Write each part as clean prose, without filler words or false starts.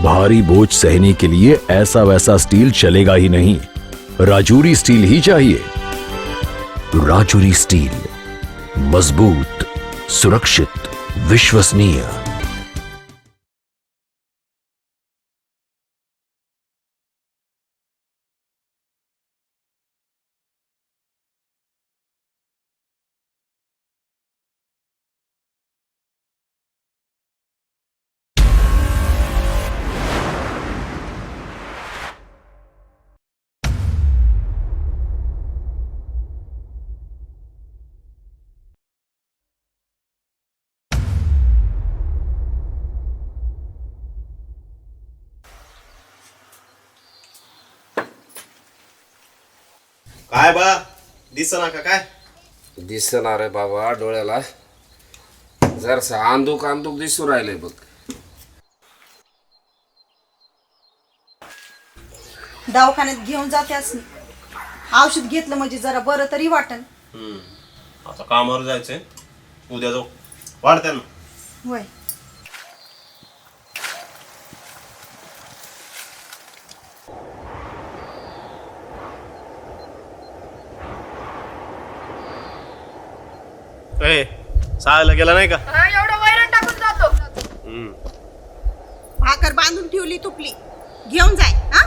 भारी बोझ सहने के लिए ऐसा वैसा स्टील चलेगा ही नहीं, राजूरी स्टील ही चाहिए। राजूरी स्टील, मजबूत, सुरक्षित, विश्वसनीय। काय बा दिसना का काय? दिसणार आहे बाबा डोळ्याला, जरसं आंदूक आंदूक दिसू राहिलंय बघ. दवाखान्यात घेऊन जात्यास, औषध घेतलं म्हणजे जरा बरं तरी वाटन. आता कामावर जायचंय, उद्या जाऊ. वाढत्या ना. होय. शाळेला गेला नाही का? एवढं वैरण टाकून जातो. भाकर बांधून ठेवली तुपली, घेऊन जाय. हा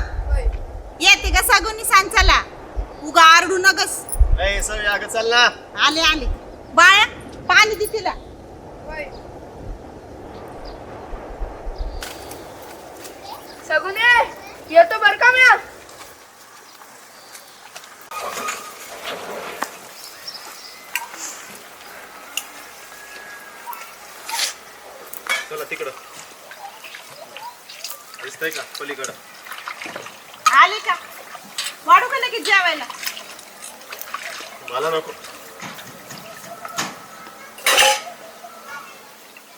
येते का सागोनी सांचाला, उगा आरडू नगस. सगळे अगं चल ना. आले आले. बाळा पाणी दे तिला. सगुने येतो बर का मी. चला तिकडं दिसतंय का पलीकडं? आले का? वाढू का लगेच जेवायला? मला नको.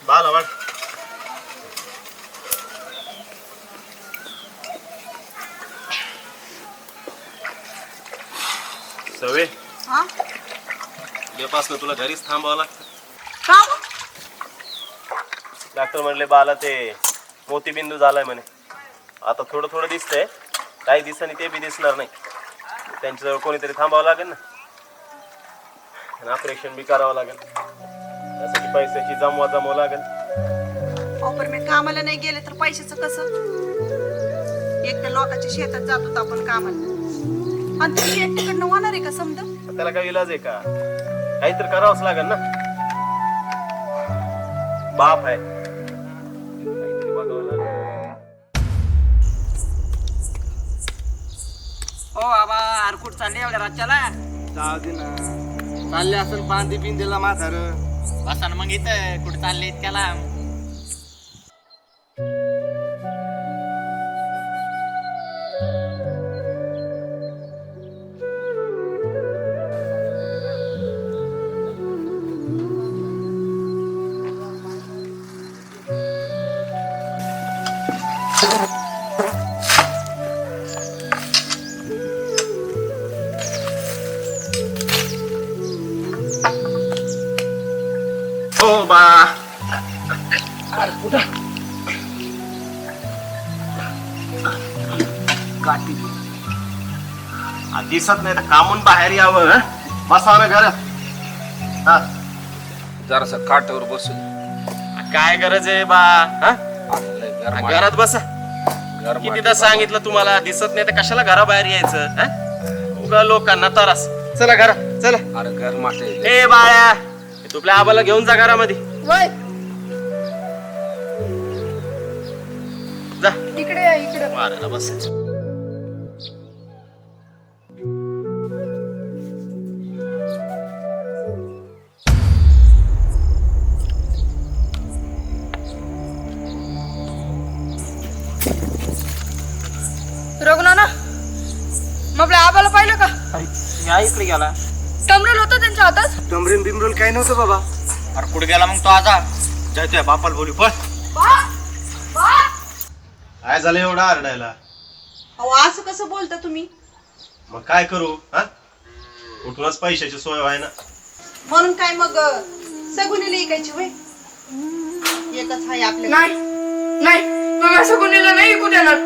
बाला वाढ. सवे हा उद्यापासून तुला घरीच थांबावं लागतं. का हो? डॉक्टर म्हणले बाला ते मोतीबिंदू झालाय म्हणे. आता थोडं थोडं दिसतंय, काही दिवसांनी ते बी दिसणार नाही. त्यांच्याजवळ कोणीतरी थांबावं लागेल ना, ऑपरेशन बी करावं लागेल. त्यासाठी पैशाची जमवा लागेल. पण मी कामाला नाही गेले तर पैशाचं कसं? एक तर लोकांच्या शेतात जातो आपण कामाला, आणि तुम्ही एकटीकडनं होणार आहे का समजा? त्याला काही इलाज आहे का? काहीतरी करावंच लागेल ना. बाप आहे, काहीतरी बघावं लागेल. हो बाबा, आरकुट चालली एवढ्या राज्याला. जाऊ दे ना, चालले असेल बांधी बिंदीला म्हातार. बसा ना मग इथं, कुठे चालले इतक्याला? हो बा, दिसत नाही तर कामून बाहेर यावं. बसा ना घरात. हा जरासं काठावर बसू. काय गरज आहे बा? घरात बसा. कितीदा सांगितलं तुम्हाला, दिसत नाही तर कशाला घराबाहेर यायचं? उगा लोकांना त्रास. चला घरा चला. अरे घर माटे ए बाळ्या, तुपल्या आबाला घेऊन जा घरामध्ये. वय जा इकडे इकडे. मारायला बस. रघुनाना, मग आपल्या आबाला पाहिलं का? या इकडे गेला. टमरेल होतं त्यांच्या हातात. टमरीन बिमरोल काही नव्हतं बाबा. अरे कुठे गेला मग तो आता? जायचंय बापाला बोलू पण. काय झालं एवढा आरडायला? अहो असं कसं बोलता तुम्ही? मग काय करू? हा कुठूनच पैशाची सोय व्हाय ना. म्हणून काय मग सगुनीला ऐकायची वय? एकच आहे आपल्या. नाही नाही, तुम्ही सगुनीला नाही ऐकू देणार.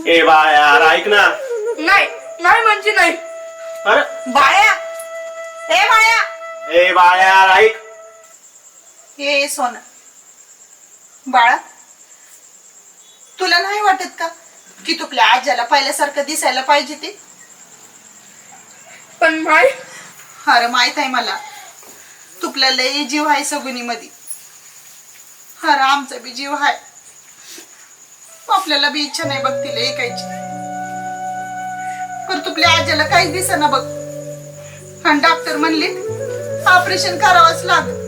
ए बा यार ऐक ना. नाही नाही म्हणजे नाही. अरे बाळ्या, ए बाळ्या, ए बा यार ऐक. हे सोना बाळा, तुला नाही वाटत का की तुझ्या आज्याला पहिल्यासारखं दिसायला पाहिजे ते? पण माय अरे माहित आहे मला, तुपला लय जीव आहे सगुनी मध्ये. अरे आमचा बी जीव आहे, आपल्याला बी इच्छा नाही बघ तिला ऐकायची. पण तुपल्या आज्याला काहीच दिसेना बघ. आणि डॉक्टर म्हणले ऑपरेशन करावंच लागत.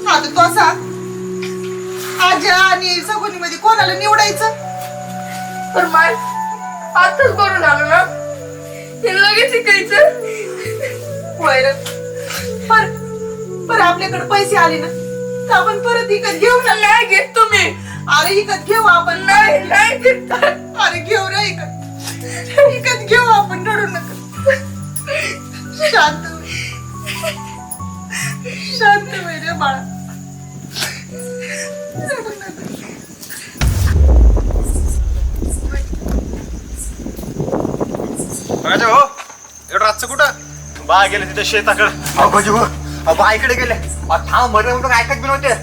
आता तो असा आज्या आणि सगुनी मध्ये कोणाला निवडायचं? पण माय आताच करून आलो ना, हे लगेच शिकायचं. पर आपल्याकडे पैसे आले ना तर आपण परत इकत घेऊ ना. नाही घेत तुम्ही. अरे इकत घेऊ आपण. नाही नाही घेत. अरे घेऊ रे इकत घेऊ आपण. रडू नका, शांत हो. शांत होय रे बाळा, रडू नका. बघायचं हो एवढं रातचं कुठं? बा गेले तिथे शेताकडे. बा इकडे गेले. थांब मरे म्हणून ऐकत बी नव्हते.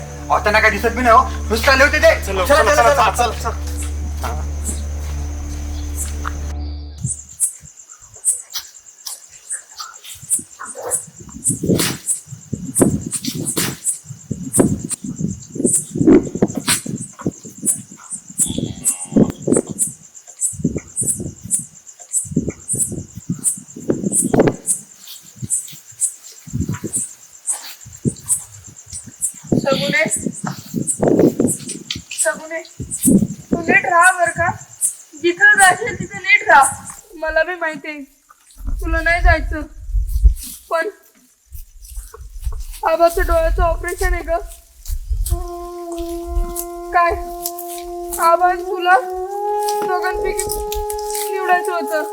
त्यांना काय दिसत बी नाही हो. नुसतं आले होते ते. चल चला, चल चला, चल चला. चल. सगुने सगुने तू नीट राहा बर का. जिथं जाशील तिथे नीट राहा. मला बी माहिती आहे तुला नाही जायचं, पण आबाचं डोळ्याचं ऑपरेशन आहे ग. काय आबा आणि तुला दोघांपैकी निवडायचं होतं,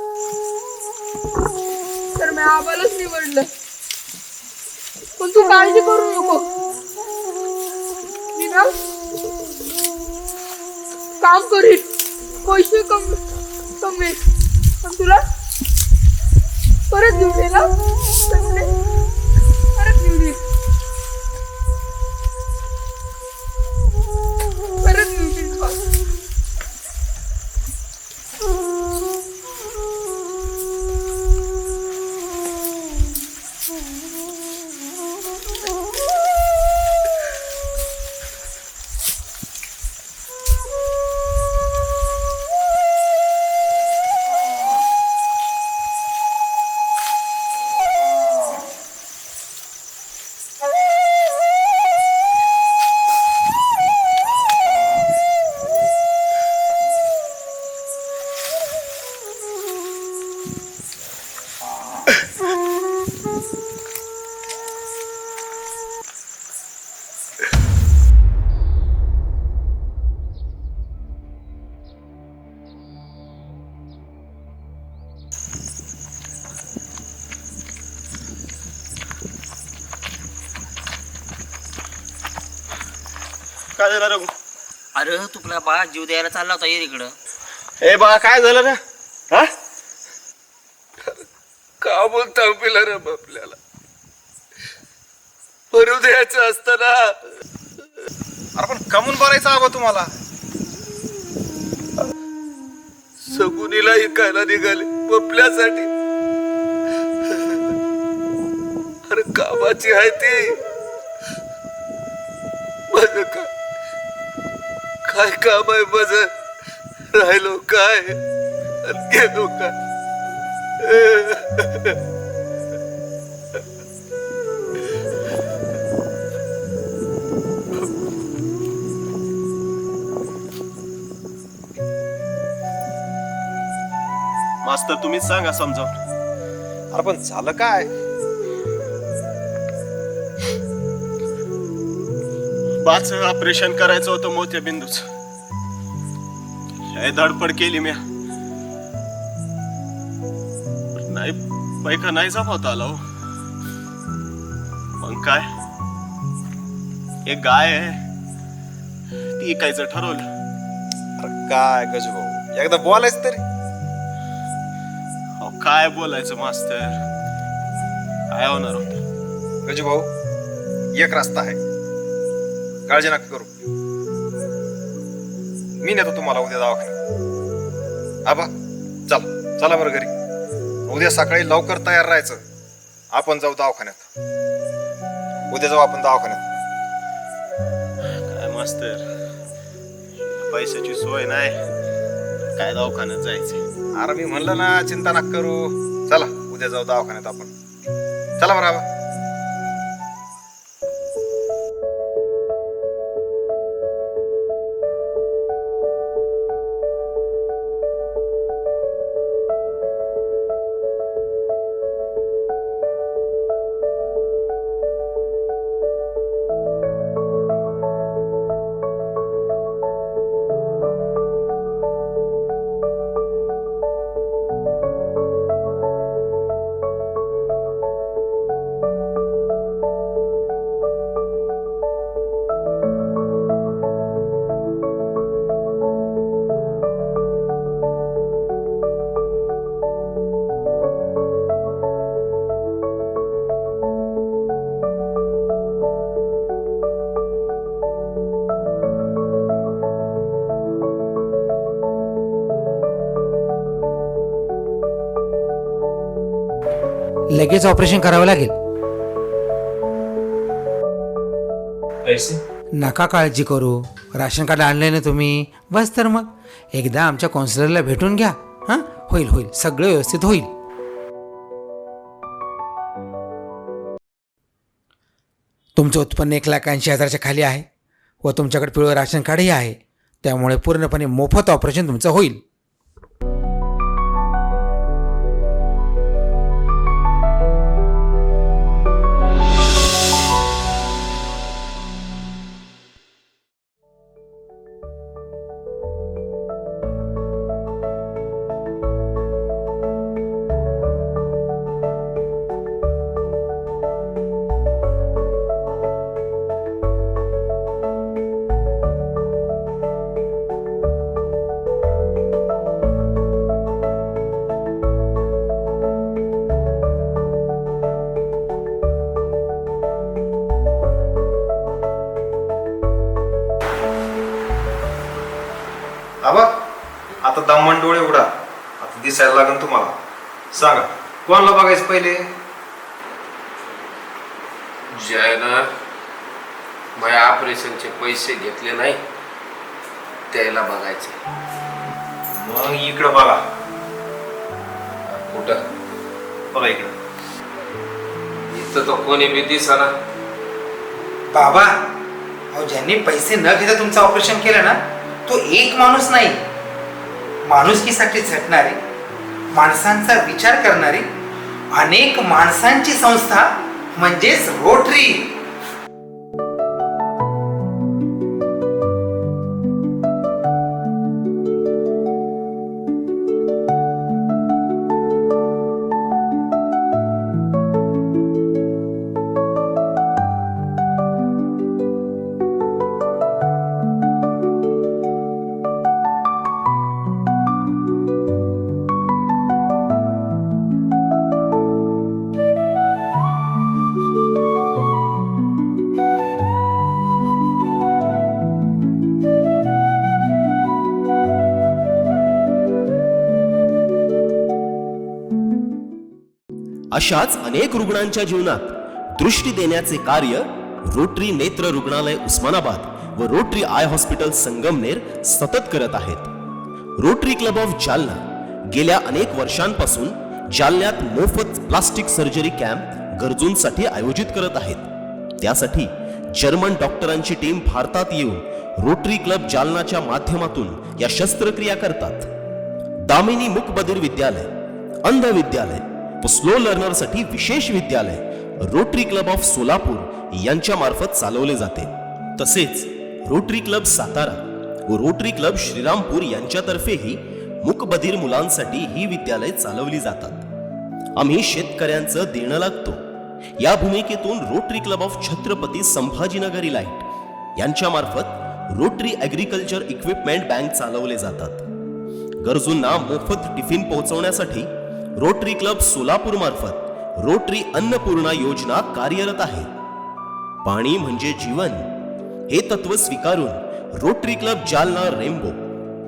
तर मी आबालाच निवडलं. पण तू काळजी करू नको. मी ना काम करीन, पैसे कमी पण तुला परत घेऊन येईल. परत घेऊन येईल, परत घेऊन येईल. काय झालं रघु? अरे तुला बा जीव द्यायला चालला होता ये इकडं. ए बा काय झालं रे? हा का बोलता आपल्याला रे आपल्याला भरू द्यायचं असतं ना. अरे पण कमून भरायचं हवं तुम्हाला. सगुनीला ऐकायला निघाले पपल्यासाठी. अरे कामाची आहे ती. माझं काय काम आहे माझं? राहिलो काय आणि गेलो काय? मास्तर तुम्हीच सांगा समजावून. अरे पण झालं काय? बाच ऑपरेशन करायचं होतं मोत्याबिंदूच. हे धडपड केली मी, नाही पैका नाही जमवता आला हो. मग काय, एक गाय आहे ती ऐकायचं ठरवलं. अरे काय गजू भाऊ एकदा बोलायच तरी. अहो, काय बोलायचं मास्तर, काय होणार होतं? गजू भाऊ एक रस्ता आहे, काळजी नका करू. मी नेतो तुम्हाला उद्या दवाखान्यात. आबा चला बरं घरी. उद्या सकाळी लवकर तयार राहायचं. आपण जाऊ दवाखान्यात. उद्या जाऊ आपण दवाखान्यात. काय मास्तर, पैशाची सोय नाही, काय दवाखान्यात जायचं? अरे मी म्हणलं ना चिंता नका करू. चला उद्या जाऊ दवाखान्यात आपण. चला बरं आबा. लगेच ऑपरेशन करावं लागेल. पैसे नका काळजी करू. राशन कार्ड आणलंय ना तुम्ही, बस तर मग एकदा आमच्या काउन्सिलरला भेटून घ्या. हां, होईल सगळं व्यवस्थित होईल. तुमचं उत्पन्न 1,80,000च्या खाली आहे व तुमच्याकडे पिवळं राशन कार्डही आहे, त्यामुळे पूर्णपणे मोफत ऑपरेशन तुमचं होईल. आबा आता दमन डोळे उडा. आता दिसायला लागेल तुम्हाला. सांगा कोणाला बघायचं पहिले? ज्यानं माझ्या ऑपरेशनचे पैसे घेतले नाही त्याला बघायचे. मग इकडं बघा. कुठं? बघा इकडं. इथं तो कोणी बी दिसना. बाबा, अहो ज्यांनी पैसे न घेता तुमचं ऑपरेशन केलं ना, तो एक माणूस नाही, माणुसकीसाठी झटणारे, माणसांचा विचार करणारी अनेक माणसांची संस्था म्हणजेच रोटरी. अशाच अनेक रुग्णांच्या जीवनात दृष्टी देण्याचे कार्य रोटरी नेत्र रुग्णालय उस्मानाबाद व रोटरी आय हॉस्पिटल संगमनेर सतत करत आहेत. रोटरी क्लब ऑफ जालना गेल्या अनेक वर्षांपासून जालन्यात मोफत प्लास्टिक सर्जरी कॅम्प गरजूंसाठी आयोजित करत आहेत. त्यासाठी जर्मन डॉक्टरांची टीम भारतात येऊन रोटरी क्लब जालनाच्या माध्यमातून या शस्त्रक्रिया करतात. दामिनी मूकबधिर विद्यालय, अंध विद्यालय व स्लो लर्नरसाठी विशेष विद्यालय रोटरी क्लब ऑफ सोलापूर यांच्या मार्फत चालवले जाते. तसेच रोटरी क्लब सातारा व रोटरी क्लब श्रीरामपूर यांच्यातर्फेही मूकबधिर मुलांसाठी ही विद्यालय चालवली जातात. आम्ही शेतकऱ्यांचं देणं लागतो या भूमिकेतून rotary Club of Chhatrapati Sambhajinagar elite यांच्या मार्फत रोटरी ॲग्रिकल्चर इक्विपमेंट बँक चालवले जातात. गरजूंना मोफत टिफिन पोहोचवण्यासाठी रोटरी क्लब सोलापूर मार्फत रोटरी अन्नपूर्णा योजना कार्यरत आहे. पाणी म्हणजे जीवन हे तत्व स्वीकारून rotary club Jalna rainbow,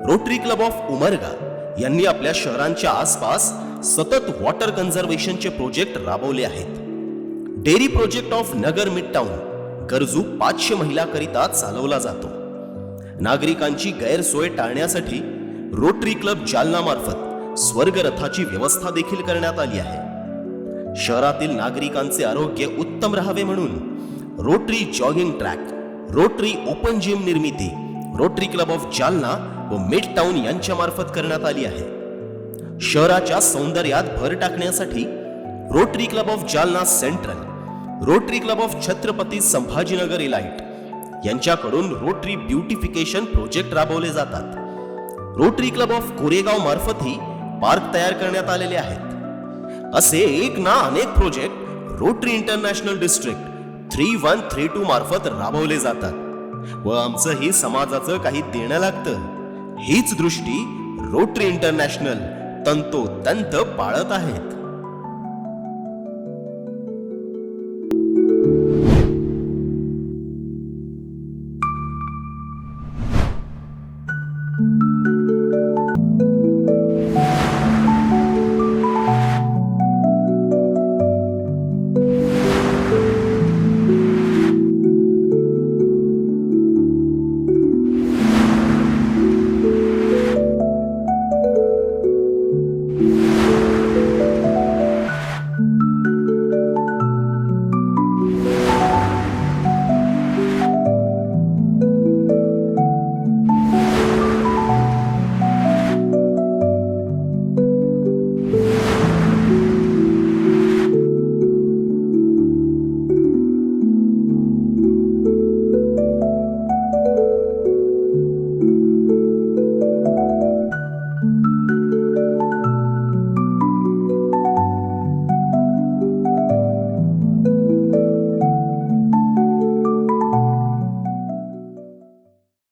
rotary Club of Umarga यांनी आपल्या शहरांच्या आसपास सतत वॉटर कन्झर्वेशनचे प्रोजेक्ट राबवले आहेत. Dairy project of Nagar mid town गरजू 500 महिलाकरिता चालवला जातो. नागरिकांची गैरसोय टाळण्यासाठी रोटरी क्लब जालना मार्फत स्वर्गरथाची व्यवस्था देखील करण्यात आली आहे. शहरातील नागरिकांचे आरोग्य उत्तम राहावे म्हणून rotary jogging track, rotary open gym निर्मिती रोटरी क्लब ऑफ जालना व मिड टाउन यांच्या मार्फत करण्यात आली आहे. शहराच्या सौंदर्यात भर टाकण्यासाठी Rotary Club of Jalna central, Rotary Club of Chhatrapati Sambhajinagar elite यांच्याकडून रोटरी ब्युटिफिकेशन प्रोजेक्ट राबवले जातात. रोटरी क्लब ऑफ कोरेगाव मार्फतही पार्क तयार करण्यात आलेले आहेत. असे एक ना अनेक प्रोजेक्ट रोटरी इंटरनॅशनल डिस्ट्रिक्ट 3132 मार्फत राबवले जातात व आमचंही समाजाचं काही देणं लागतं हीच दृष्टी रोटरी इंटरनॅशनल तंतोतंत पाळत आहेत.